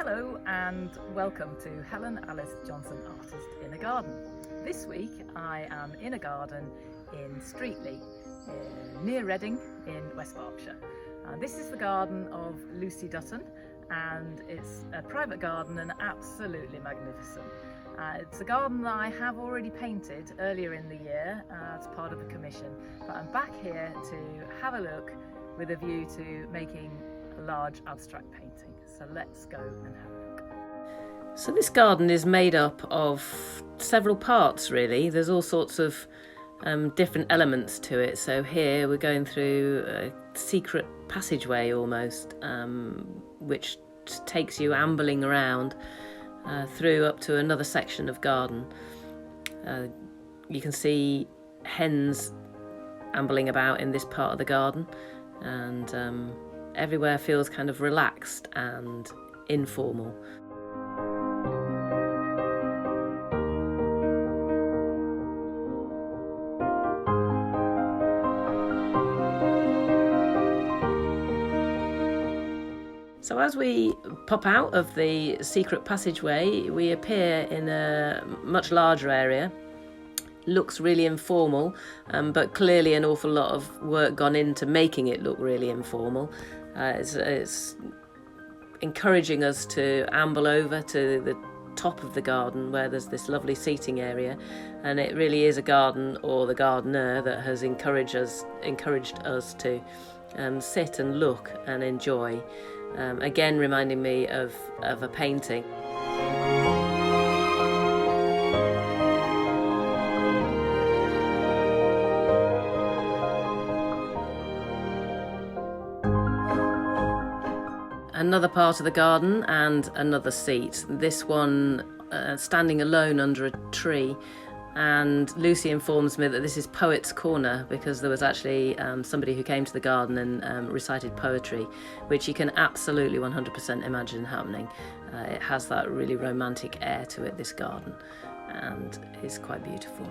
Hello and welcome to Helen Alice Johnson Artist in a Garden. This week I am in a garden in Streatley, near Reading in West Berkshire. This is the garden of Lucie Dutton, and it's a private garden and absolutely magnificent. It's a garden that I have already painted earlier in the year as part of a commission, but I'm back here to have a look with a view to making a large abstract painting. So let's go and have a look. So this garden is made up of several parts really. There's all sorts of different elements to it. So here we're going through a secret passageway almost, which takes you ambling around through up to another section of garden. You can see hens ambling about in this part of the garden, and everywhere feels kind of relaxed and informal. So as we pop out of the secret passageway, we appear in a much larger area. Looks really informal, but clearly an awful lot of work gone into making it look really informal. It's encouraging us to amble over to the top of the garden where there's this lovely seating area, and it really is a garden, or the gardener, that has encouraged us to sit and look and enjoy. Again, reminding me of a painting. Another part of the garden and another seat. This one standing alone under a tree, and Lucie informs me that this is Poet's Corner because there was actually somebody who came to the garden and recited poetry, which you can absolutely 100% imagine happening. It has that really romantic air to it, this garden, and it's quite beautiful.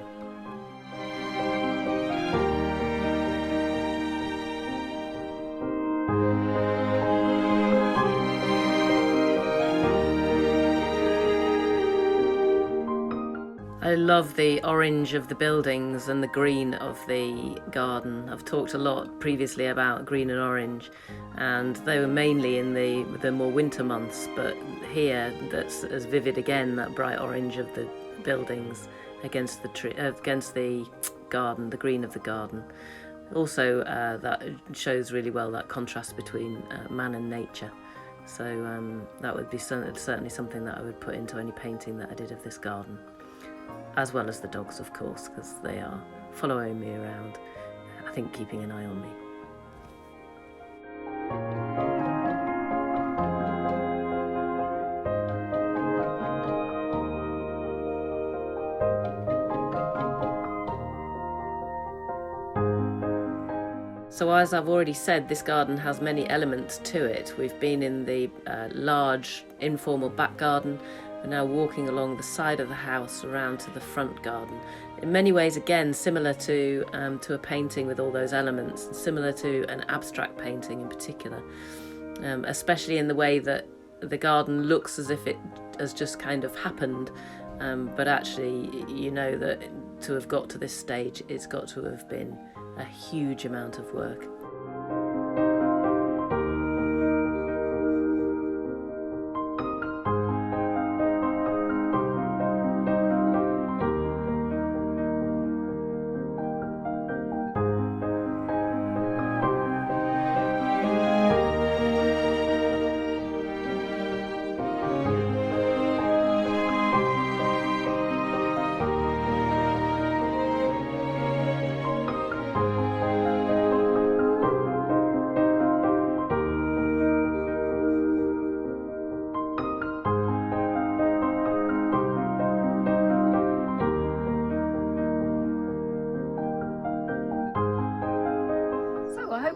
I love the orange of the buildings and the green of the garden. I've talked a lot previously about green and orange, and they were mainly in the more winter months, but here that's as vivid again, that bright orange of the buildings against the tree, against the garden, the green of the garden. Also, that shows really well that contrast between man and nature. So that would be certainly something that I would put into any painting that I did of this garden. As well as the dogs, of course, because they are following me around, I think keeping an eye on me. So as I've already said, this garden has many elements to it. We've been in the large informal back garden. We're now walking along the side of the house around to the front garden. In many ways, again, similar to a painting with all those elements, similar to an abstract painting in particular, especially in the way that the garden looks as if it has just kind of happened, but actually, you know that to have got to this stage, it's got to have been a huge amount of work.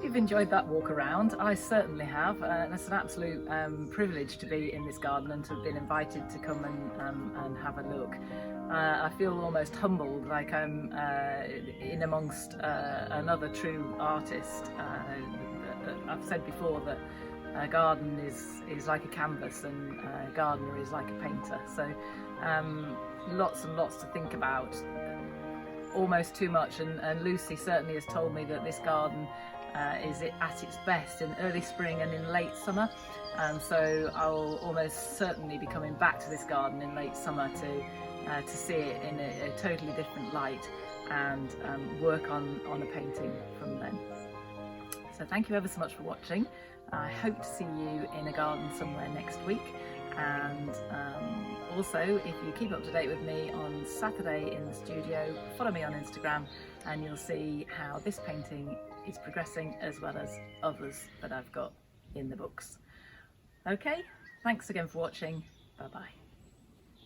hope you've enjoyed that walk around. I certainly have. It's an absolute privilege to be in this garden and to have been invited to come and have a look. I feel almost humbled, like I'm in amongst another true artist. I've said before that a garden is like a canvas and a gardener is like a painter. So lots and lots to think about, almost too much, and Lucie certainly has told me that this garden is at its best in early spring and in late summer, and so I'll almost certainly be coming back to this garden in late summer to see it in a totally different light and work on a painting from then. So thank you ever so much for watching. I hope to see you in a garden somewhere next week, and also if you keep up to date with me on Saturday in the studio, follow me on Instagram and you'll see how this painting is progressing as well as others that I've got in the books. Okay, thanks again for watching. Bye bye.